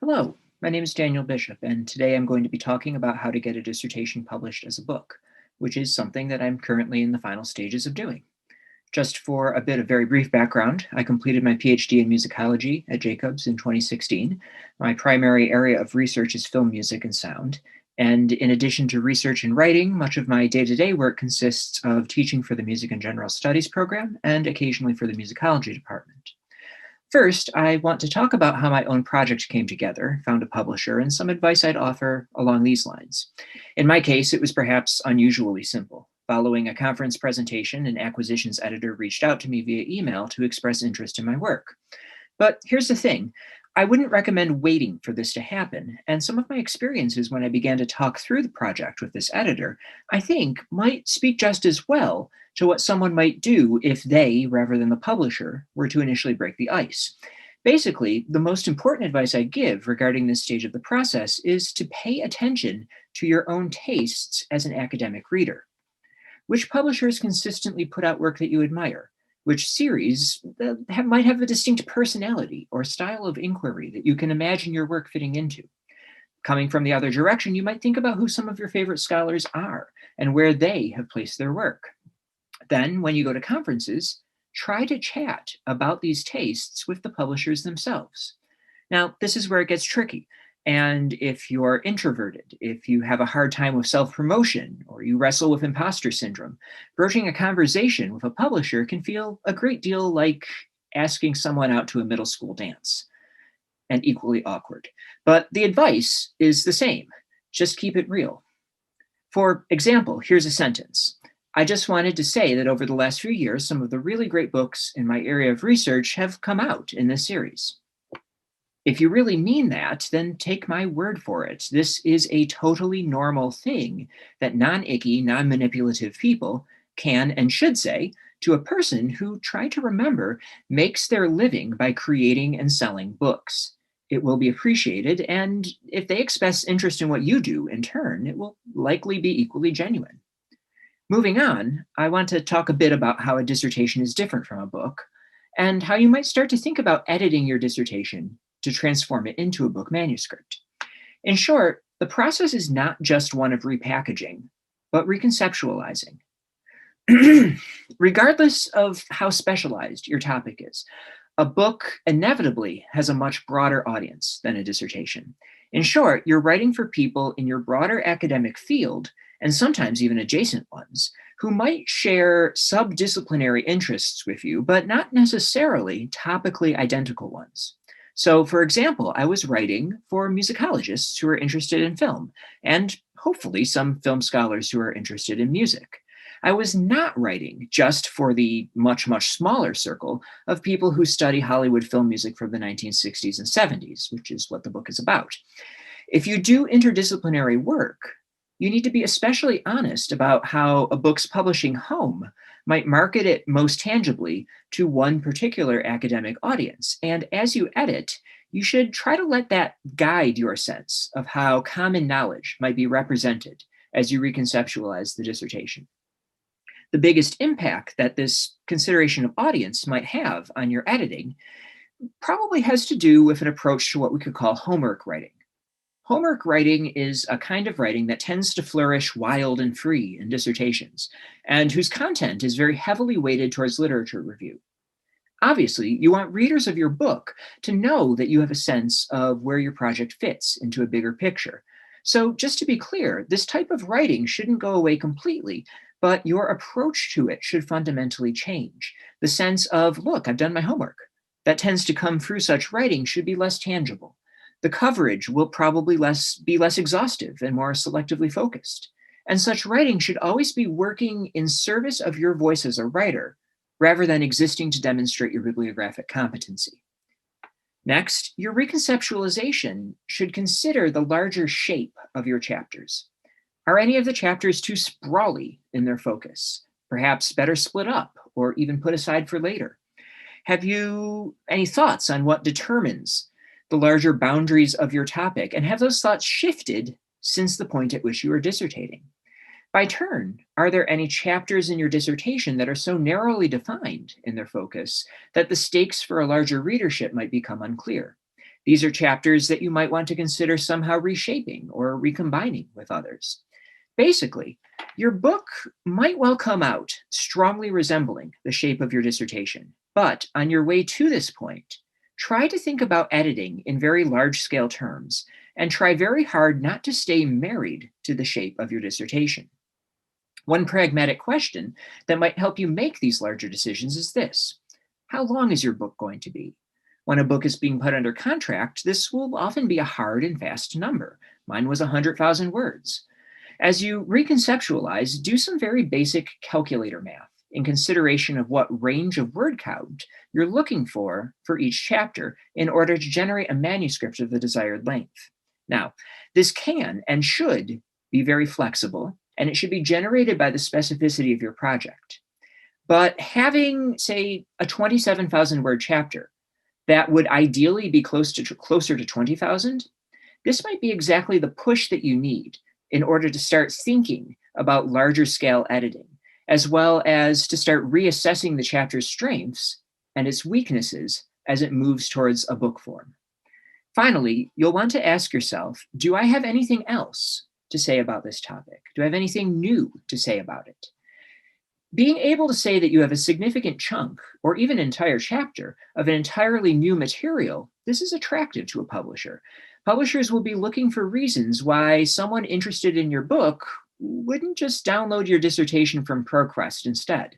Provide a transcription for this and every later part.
Hello, my name is Daniel Bishop, and today I'm going to be talking about how to get a dissertation published as a book, which is something that I'm currently in the final stages of doing. Just for a bit of very brief background, I completed my PhD in musicology at Jacobs in 2016. My primary area of research is film music and sound, and in addition to research and writing, much of my day-to-day work consists of teaching for the Music and General Studies program and occasionally for the musicology department. First, I want to talk about how my own project came together, found a publisher, and some advice I'd offer along these lines. In my case, it was perhaps unusually simple. Following a conference presentation, an acquisitions editor reached out to me via email to express interest in my work. But here's the thing. I wouldn't recommend waiting for this to happen, and some of my experiences when I began to talk through the project with this editor, I think, might speak just as well to what someone might do if they, rather than the publisher, were to initially break the ice. Basically, the most important advice I give regarding this stage of the process is to pay attention to your own tastes as an academic reader. Which publishers consistently put out work that you admire? Which series might have a distinct personality or style of inquiry that you can imagine your work fitting into? Coming from the other direction, you might think about who some of your favorite scholars are and where they have placed their work. Then, when you go to conferences, try to chat about these tastes with the publishers themselves. Now, this is where it gets tricky. And if you're introverted, if you have a hard time with self-promotion, or you wrestle with imposter syndrome, broaching a conversation with a publisher can feel a great deal like asking someone out to a middle school dance, and equally awkward. But the advice is the same. Just keep it real. For example, here's a sentence. I just wanted to say that over the last few years, some of the really great books in my area of research have come out in this series. If you really mean that, then take my word for it. This is a totally normal thing that non-icky, non-manipulative people can and should say to a person who, try to remember, makes their living by creating and selling books. It will be appreciated, and if they express interest in what you do in turn, it will likely be equally genuine. Moving on, I want to talk a bit about how a dissertation is different from a book, and how you might start to think about editing your dissertation to transform it into a book manuscript. In short, the process is not just one of repackaging, but reconceptualizing. Regardless of how specialized your topic is, a book inevitably has a much broader audience than a dissertation. In short, you're writing for people in your broader academic field, and sometimes even adjacent ones, who might share subdisciplinary interests with you, but not necessarily topically identical ones. So, for example, I was writing for musicologists who are interested in film, and hopefully some film scholars who are interested in music. I was not writing just for the much, much smaller circle of people who study Hollywood film music from the 1960s and 70s, which is what the book is about. If you do interdisciplinary work, you need to be especially honest about how a book's publishing home might market it most tangibly to one particular academic audience. And as you edit, you should try to let that guide your sense of how common knowledge might be represented as you reconceptualize the dissertation. The biggest impact that this consideration of audience might have on your editing probably has to do with an approach to what we could call homework writing. Homework writing is a kind of writing that tends to flourish wild and free in dissertations, and whose content is very heavily weighted towards literature review. Obviously, you want readers of your book to know that you have a sense of where your project fits into a bigger picture. So just to be clear, this type of writing shouldn't go away completely, but your approach to it should fundamentally change. The sense of, look, I've done my homework, that tends to come through such writing should be less tangible. The coverage will probably be less exhaustive and more selectively focused. And such writing should always be working in service of your voice as a writer, rather than existing to demonstrate your bibliographic competency. Next, your reconceptualization should consider the larger shape of your chapters. Are any of the chapters too sprawly in their focus? Perhaps better split up or even put aside for later? Have you any thoughts on what determines the larger boundaries of your topic, and have those thoughts shifted since the point at which you are dissertating? By turn, are there any chapters in your dissertation that are so narrowly defined in their focus that the stakes for a larger readership might become unclear? These are chapters that you might want to consider somehow reshaping or recombining with others. Basically, your book might well come out strongly resembling the shape of your dissertation, but on your way to this point, try to think about editing in very large-scale terms and try very hard not to stay married to the shape of your dissertation. One pragmatic question that might help you make these larger decisions is this: how long is your book going to be? When a book is being put under contract, this will often be a hard and fast number. Mine was 100,000 words. As you reconceptualize, do some very basic calculator math in consideration of what range of word count you're looking for each chapter in order to generate a manuscript of the desired length. Now, this can and should be very flexible, and it should be generated by the specificity of your project. But having, say, a 27,000 word chapter that would ideally be closer to 20,000, this might be exactly the push that you need in order to start thinking about larger scale editing, as well as to start reassessing the chapter's strengths and its weaknesses as it moves towards a book form. Finally, you'll want to ask yourself, do I have anything else to say about this topic? Do I have anything new to say about it? Being able to say that you have a significant chunk or even entire chapter of an entirely new material, this is attractive to a publisher. Publishers will be looking for reasons why someone interested in your book wouldn't just download your dissertation from ProQuest instead.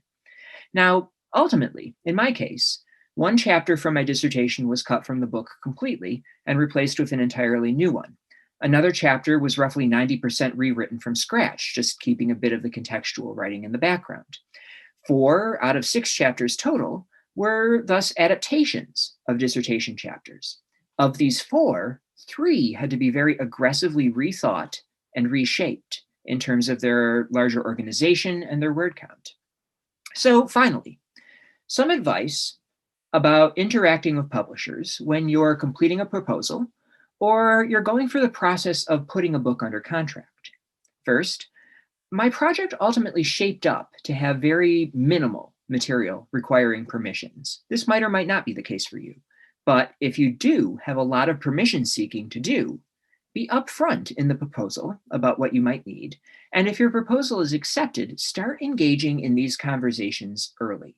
Now, ultimately, in my case, one chapter from my dissertation was cut from the book completely and replaced with an entirely new one. Another chapter was roughly 90% rewritten from scratch, just keeping a bit of the contextual writing in the background. 4 out of 6 chapters total were thus adaptations of dissertation chapters. Of these 4, 3 had to be very aggressively rethought and reshaped in terms of their larger organization and their word count. So finally, some advice about interacting with publishers when you're completing a proposal or you're going through the process of putting a book under contract. First, my project ultimately shaped up to have very minimal material requiring permissions. This might or might not be the case for you, but if you do have a lot of permission seeking to do, be upfront in the proposal about what you might need, and if your proposal is accepted, start engaging in these conversations early.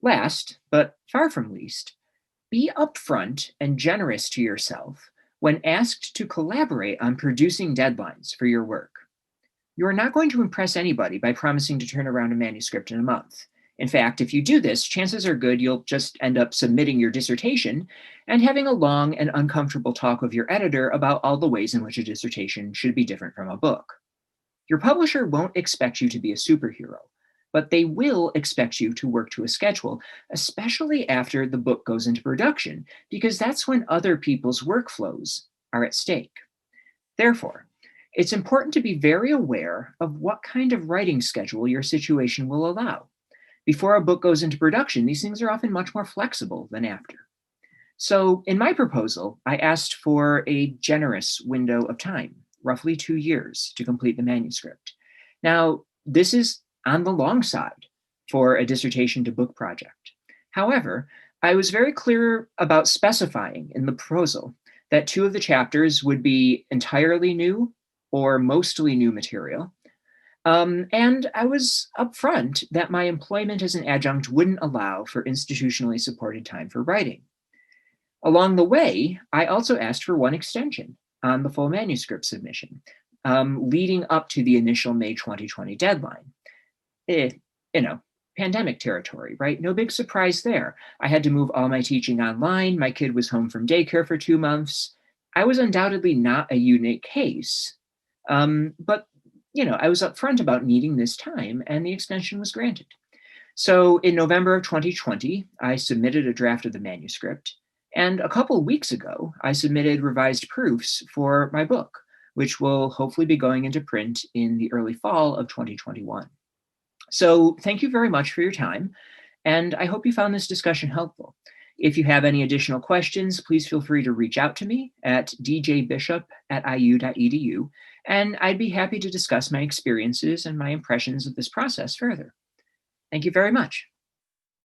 Last, but far from least, be upfront and generous to yourself when asked to collaborate on producing deadlines for your work. You are not going to impress anybody by promising to turn around a manuscript in a month. In fact, if you do this, chances are good you'll just end up submitting your dissertation and having a long and uncomfortable talk with your editor about all the ways in which a dissertation should be different from a book. Your publisher won't expect you to be a superhero, but they will expect you to work to a schedule, especially after the book goes into production, because that's when other people's workflows are at stake. Therefore, it's important to be very aware of what kind of writing schedule your situation will allow. Before a book goes into production, these things are often much more flexible than after. So in my proposal, I asked for a generous window of time, roughly 2 years, to complete the manuscript. Now, this is on the long side for a dissertation to book project. However, I was very clear about specifying in the proposal that 2 of the chapters would be entirely new or mostly new material. And I was upfront that my employment as an adjunct wouldn't allow for institutionally supported time for writing. Along the way, I also asked for 1 extension on the full manuscript submission, leading up to the initial May 2020 deadline. Pandemic territory, right? No big surprise there. I had to move all my teaching online. My kid was home from daycare for 2 months. I was undoubtedly not a unique case, but I was upfront about needing this time, and the extension was granted. So in November of 2020, I submitted a draft of the manuscript, and a couple of weeks ago, I submitted revised proofs for my book, which will hopefully be going into print in the early fall of 2021. So thank you very much for your time, and I hope you found this discussion helpful. If you have any additional questions, please feel free to reach out to me at djbishop@iu.edu, and I'd be happy to discuss my experiences and my impressions of this process further. Thank you very much.